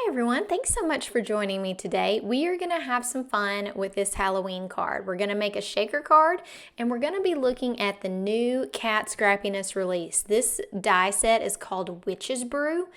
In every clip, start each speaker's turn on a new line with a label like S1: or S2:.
S1: Hi everyone, thanks so much for joining me today. We are going to have some fun with this Halloween card. We're going to make a shaker card and we're going to be looking at the new Kat Scrappiness release. This die set is called Witch's Brew.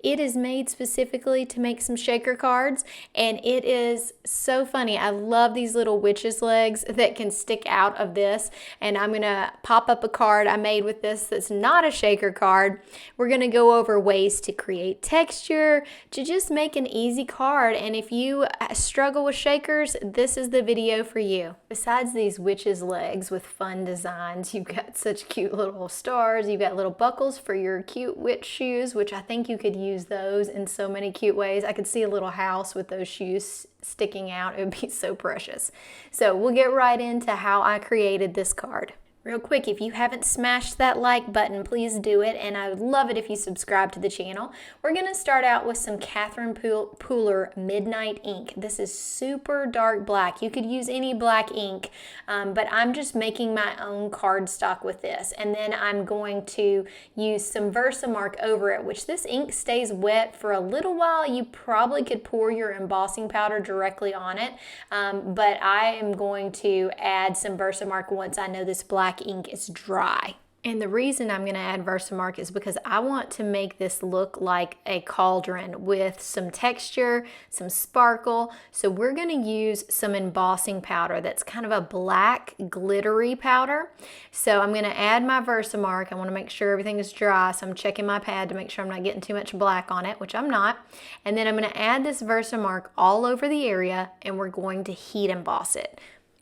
S1: It is made specifically to make some shaker cards and it is so funny. I love these little witch's legs that can stick out of this, and I'm going to pop up a card I made with this that's not a shaker card. We're going to go over ways to create texture, to just make an easy card, and if you struggle with shakers, this is the video for you. Besides these witch's legs with fun designs, you've got such cute little stars, you've got little buckles for your cute witch shoes, which I think you could use those in so many cute ways. I could see a little house with those shoes sticking out. It would be so precious. So we'll get right into how I created this card. Real quick, if you haven't smashed that like button, please do it, and I would love it if you subscribe to the channel. We're going to start out with some Catherine Pooler Midnight ink. This is super dark black. You could use any black ink, but I'm just making my own cardstock with this, and then I'm going to use some Versamark over it, which this ink stays wet for a little while. You probably could pour your embossing powder directly on it, but I am going to add some Versamark once I know this black ink is dry. And the reason I'm going to add Versamark is because I want to make this look like a cauldron with some texture, some sparkle. So we're going to use some embossing powder that's kind of a black glittery powder. So I'm going to add my Versamark. I want to make sure everything is dry, so I'm checking my pad to make sure I'm not getting too much black on it, which I'm not. And then I'm going to add this Versamark all over the area, and we're going to heat emboss it.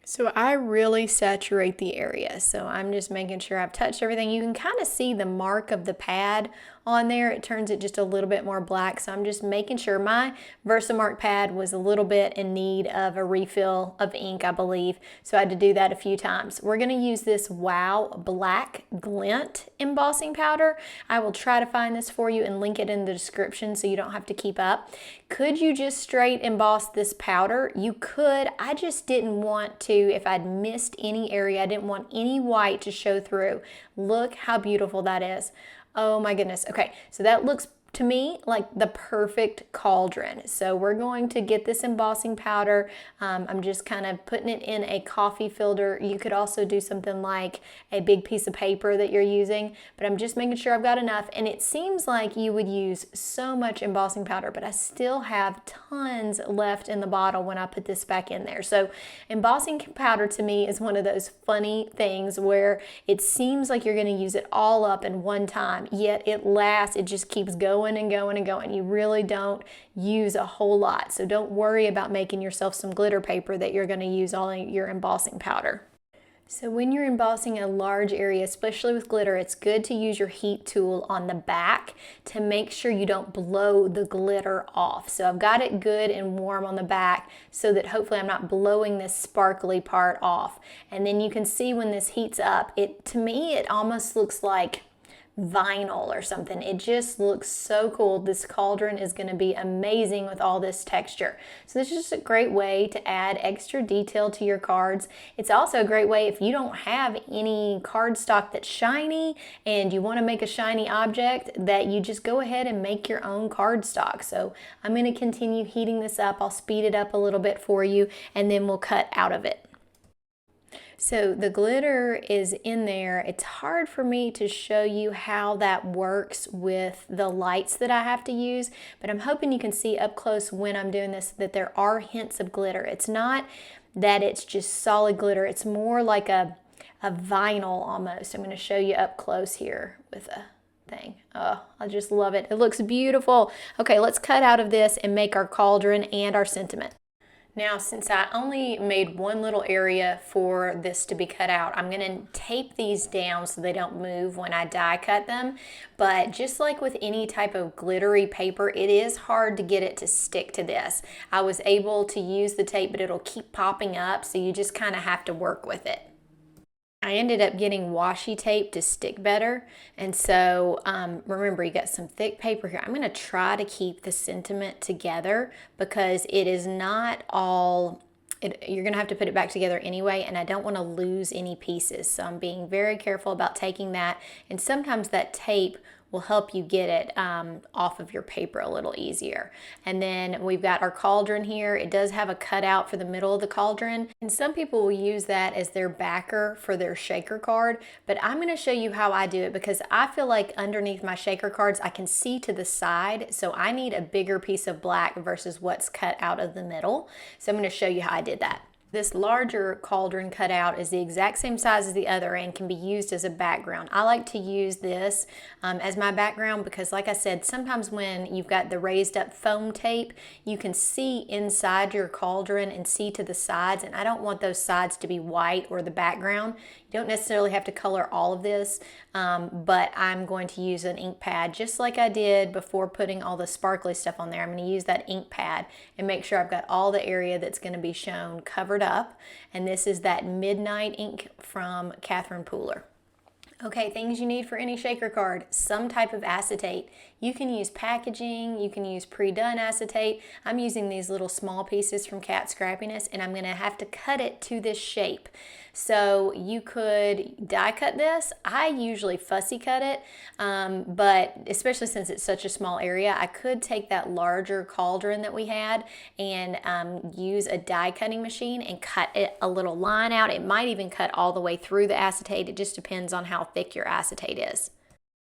S1: So I really saturate the area. So I'm just making sure I've touched everything. You can kind of see the mark of the pad on there. It turns it just a little bit more black. So I'm just making sure my Versamark pad was a little bit in need of a refill of ink, I believe. So I had to do that a few times. We're going to use this Wow Black Glint embossing powder. I will try to find this for you and link it in the description so you don't have to keep up. Could you just straight emboss this powder? You could. I just didn't want to, if I'd missed any area, I didn't want any white to show through. Look how beautiful that is. Oh my goodness. Okay, so that looks to me like the perfect cauldron. So we're going to get this embossing powder. I'm just kind of putting it in a coffee filter. You could also do something like a big piece of paper that you're using, but I'm just making sure I've got enough. And it seems like you would use so much embossing powder, but I still have tons left in the bottle when I put this back in there. So embossing powder to me is one of those funny things where it seems like you're going to use it all up in one time, yet it lasts, it just keeps going and going and going. You really don't use a whole lot. So don't worry about making yourself some glitter paper that you're going to use all in your embossing powder. So when you're embossing a large area, especially with glitter, it's good to use your heat tool on the back to make sure you don't blow the glitter off. So I've got it good and warm on the back so that hopefully I'm not blowing this sparkly part off. And then you can see when this heats up, to me it almost looks like vinyl or something. It just looks so cool. This cauldron is going to be amazing with all this texture. So this is just a great way to add extra detail to your cards. It's also a great way if you don't have any cardstock that's shiny and you want to make a shiny object, that you just go ahead and make your own cardstock. So I'm going to continue heating this up. I'll speed it up a little bit for you and then we'll cut out of it. So the glitter is in there. It's hard for me to show you how that works with the lights that I have to use, but I'm hoping you can see up close when I'm doing this that there are hints of glitter. It's not that it's just solid glitter. It's more like a vinyl almost. I'm going to show you up close here with a thing. Oh, I just love it. It looks beautiful. Okay, let's cut out of this and make our cauldron and our sentiment. Now, since I only made one little area for this to be cut out, I'm going to tape these down so they don't move when I die cut them. But just like with any type of glittery paper, it is hard to get it to stick to this. I was able to use the tape, but it'll keep popping up, so you just kind of have to work with it. I ended up getting washi tape to stick better, and so remember, you got some thick paper here. I'm going to try to keep the sentiment together because it is not all, you're going to have to put it back together anyway, and I don't want to lose any pieces, so I'm being very careful about taking that, and sometimes that tape will help you get it off of your paper a little easier. And then we've got our cauldron here. It does have a cutout for the middle of the cauldron, and some people will use that as their backer for their shaker card, but I'm going to show you how I do it because I feel like underneath my shaker cards I can see to the side, so I need a bigger piece of black versus what's cut out of the middle. So I'm going to show you how I did that. This larger cauldron cutout is the exact same size as the other and can be used as a background. I like to use this as my background because, like I said, sometimes when you've got the raised up foam tape, you can see inside your cauldron and see to the sides, and I don't want those sides to be white or the background. You don't necessarily have to color all of this, but I'm going to use an ink pad just like I did before putting all the sparkly stuff on there. I'm going to use that ink pad and make sure I've got all the area that's going to be shown covered up. And this is that Midnight ink from Catherine Pooler. Okay, things you need for any shaker card: some type of acetate. You can use packaging, you can use pre-done acetate. I'm using these little small pieces from Kat Scrappiness, and I'm going to have to cut it to this shape. So you could die cut this. I usually fussy cut it, but especially since it's such a small area, I could take that larger cauldron that we had and use a die cutting machine and cut it a little line out. It might even cut all the way through the acetate. It just depends on how thick your acetate is.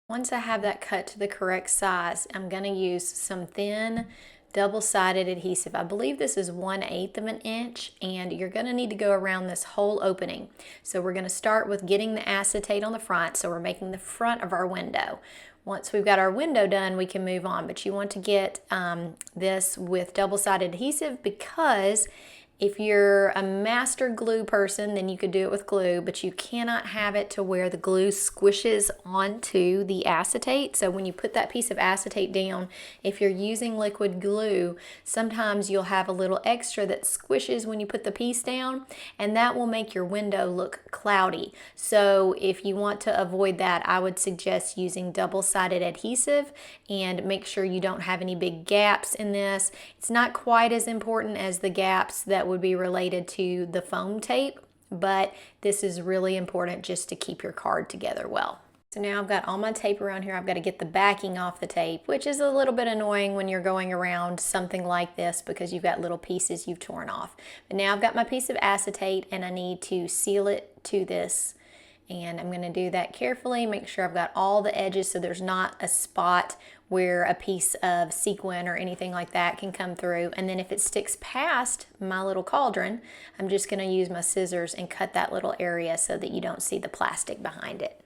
S1: Once I have that cut to the correct size, I'm going to use some thin double-sided adhesive. I believe this is 1/8 of an inch, and you're going to need to go around this whole opening. So we're going to start with getting the acetate on the front, so we're making the front of our window. Once we've got our window done, we can move on, but you want to get this with double-sided adhesive because if you're a master glue person, then you could do it with glue, but you cannot have it to where the glue squishes onto the acetate. So when you put that piece of acetate down, if you're using liquid glue, sometimes you'll have a little extra that squishes when you put the piece down, and that will make your window look cloudy. So if you want to avoid that, I would suggest using double-sided adhesive and make sure you don't have any big gaps in this. It's not quite as important as the gaps that would be related to the foam tape, but this is really important just to keep your card together well. So now I've got all my tape around here. I've got to get the backing off the tape, which is a little bit annoying when you're going around something like this because you've got little pieces you've torn off. But now I've got my piece of acetate and I need to seal it to this. And I'm going to do that carefully, make sure I've got all the edges so there's not a spot where a piece of sequin or anything like that can come through. And then if it sticks past my little cauldron, I'm just going to use my scissors and cut that little area so that you don't see the plastic behind it.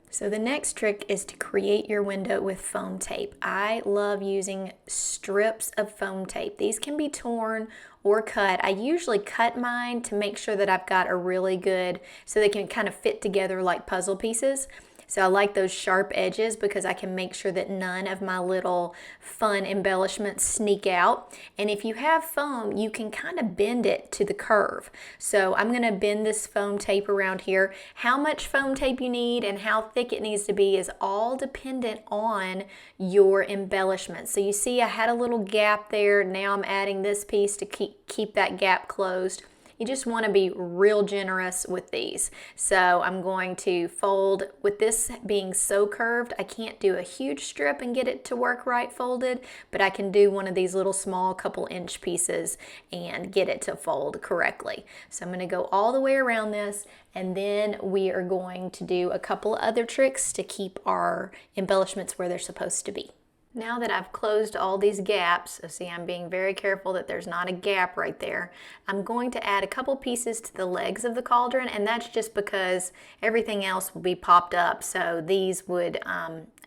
S1: So the next trick is to create your window with foam tape. I love using strips of foam tape. These can be torn or cut. I usually cut mine to make sure that I've got a really good, so they can kind of fit together like puzzle pieces. So I like those sharp edges because I can make sure that none of my little fun embellishments sneak out. And if you have foam, you can kind of bend it to the curve. So I'm going to bend this foam tape around here. How much foam tape you need and how thick it needs to be is all dependent on your embellishment. So you see I had a little gap there. Now I'm adding this piece to keep that gap closed. You just want to be real generous with these. So I'm going to fold, with this being so curved, I can't do a huge strip and get it to work right folded, but I can do one of these little small couple inch pieces and get it to fold correctly. So I'm going to go all the way around this, and then we are going to do a couple other tricks to keep our embellishments where they're supposed to be. Now that I've closed all these gaps, so see I'm being very careful that there's not a gap right there, I'm going to add a couple pieces to the legs of the cauldron, and that's just because everything else will be popped up. So these would,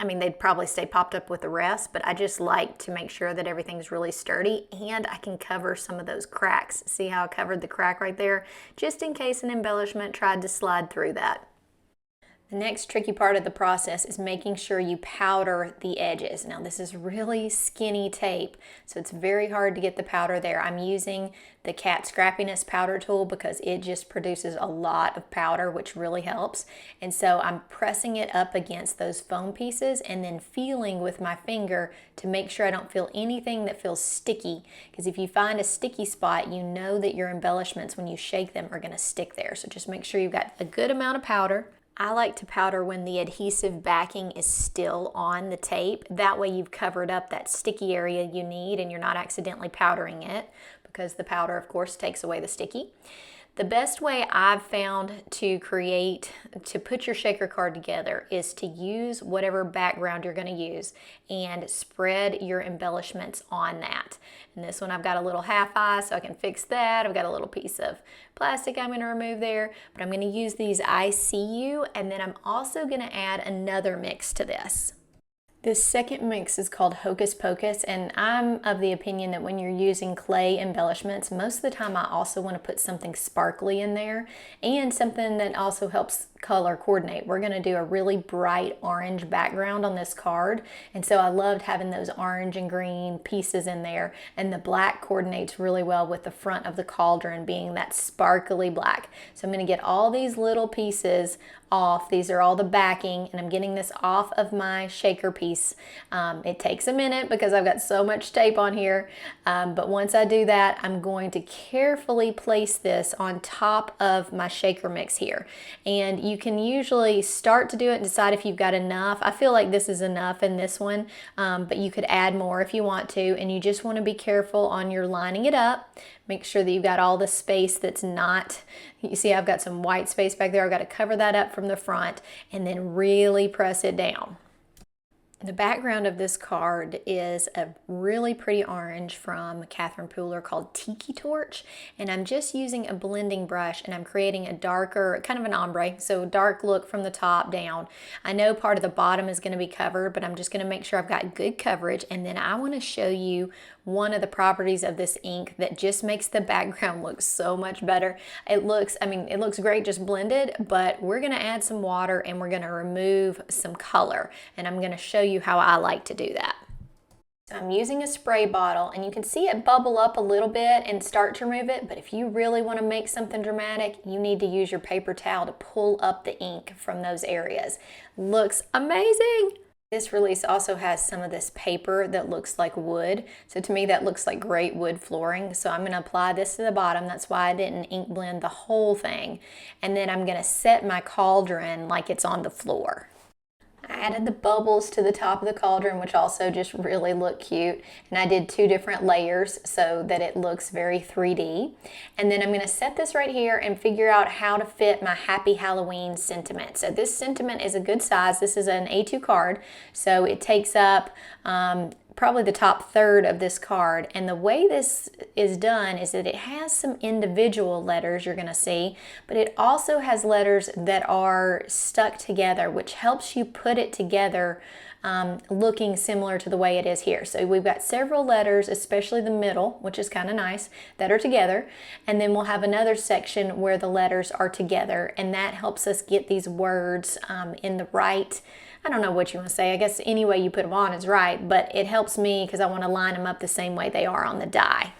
S1: they'd probably stay popped up with the rest, but I just like to make sure that everything's really sturdy and I can cover some of those cracks. See how I covered the crack right there? Just in case an embellishment tried to slide through that. The next tricky part of the process is making sure you powder the edges. Now this is really skinny tape, so it's very hard to get the powder there. I'm using the Kat Scrappiness powder tool because it just produces a lot of powder, which really helps. And so I'm pressing it up against those foam pieces and then feeling with my finger to make sure I don't feel anything that feels sticky. Because if you find a sticky spot, you know that your embellishments, when you shake them, are going to stick there. So just make sure you've got a good amount of powder. I like to powder when the adhesive backing is still on the tape. That way you've covered up that sticky area you need and you're not accidentally powdering it, because the powder, of course, takes away the sticky. The best way I've found to put your shaker card together is to use whatever background you're going to use and spread your embellishments on that. And this one I've got a little half eye, so I can fix that. I've got a little piece of plastic I'm going to remove there, but I'm going to use these I See You, and then I'm also going to add another mix to this. This second mix is called Hocus Pocus, and I'm of the opinion that when you're using clay embellishments, most of the time I also want to put something sparkly in there and something that also helps color coordinate. We're going to do a really bright orange background on this card, and so I loved having those orange and green pieces in there, and the black coordinates really well with the front of the cauldron being that sparkly black. So I'm going to get all these little pieces off. These are all the backing, and I'm getting this off of my shaker piece. It takes a minute because I've got so much tape on here, but once I do that, I'm going to carefully place this on top of my shaker mix here. And you can usually start to do it and decide if you've got enough. I feel like this is enough in this one, but you could add more if you want to, and you just want to be careful on your lining it up. Make sure that you've got all the space that's not, you see I've got some white space back there. I've got to cover that up from the front and then really press it down. The background of this card is a really pretty orange from Catherine Pooler called Tiki Torch, and I'm just using a blending brush and I'm creating a darker, kind of an ombre, so dark look from the top down. I know part of the bottom is going to be covered, but I'm just going to make sure I've got good coverage, and then I want to show you one of the properties of this ink that just makes the background look so much better. It looks great just blended, but we're going to add some water and we're going to remove some color, and I'm going to show you how I like to do that. So I'm using a spray bottle, and you can see it bubble up a little bit and start to remove it, but if you really want to make something dramatic, you need to use your paper towel to pull up the ink from those areas. Looks amazing! This release also has some of this paper that looks like wood. So to me that looks like great wood flooring. So I'm going to apply this to the bottom. That's why I didn't ink blend the whole thing. And then I'm going to set my cauldron like it's on the floor. I added the bubbles to the top of the cauldron, which also just really look cute. And I did 2 different layers so that it looks very 3D. And then I'm going to set this right here and figure out how to fit my Happy Halloween sentiment. So this sentiment is a good size. This is an A2 card, so it takes up probably the top third of this card. And the way this is done is that it has some individual letters you're going to see, but it also has letters that are stuck together, which helps you put it together looking similar to the way it is here. So we've got several letters, especially the middle, which is kind of nice, that are together, and then we'll have another section where the letters are together, and that helps us get these words in the right, I don't know what you want to say, I guess any way you put them on is right, but it helps me because I want to line them up the same way they are on the die.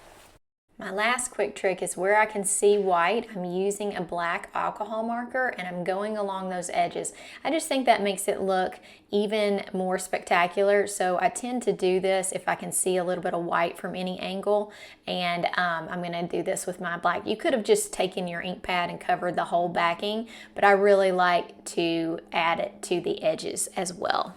S1: My last quick trick is where I can see white, I'm using a black alcohol marker and I'm going along those edges. I just think that makes it look even more spectacular, so I tend to do this if I can see a little bit of white from any angle, and I'm going to do this with my black. You could have just taken your ink pad and covered the whole backing, but I really like to add it to the edges as well.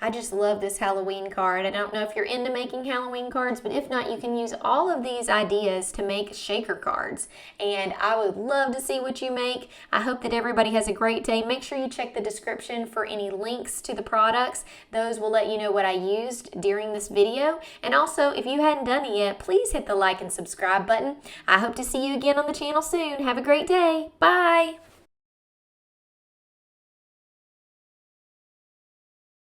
S1: I just love this Halloween card. I don't know if you're into making Halloween cards, but if not, you can use all of these ideas to make shaker cards. And I would love to see what you make. I hope that everybody has a great day. Make sure you check the description for any links to the products. Those will let you know what I used during this video. And also, if you hadn't done it yet, please hit the like and subscribe button. I hope to see you again on the channel soon. Have a great day. Bye.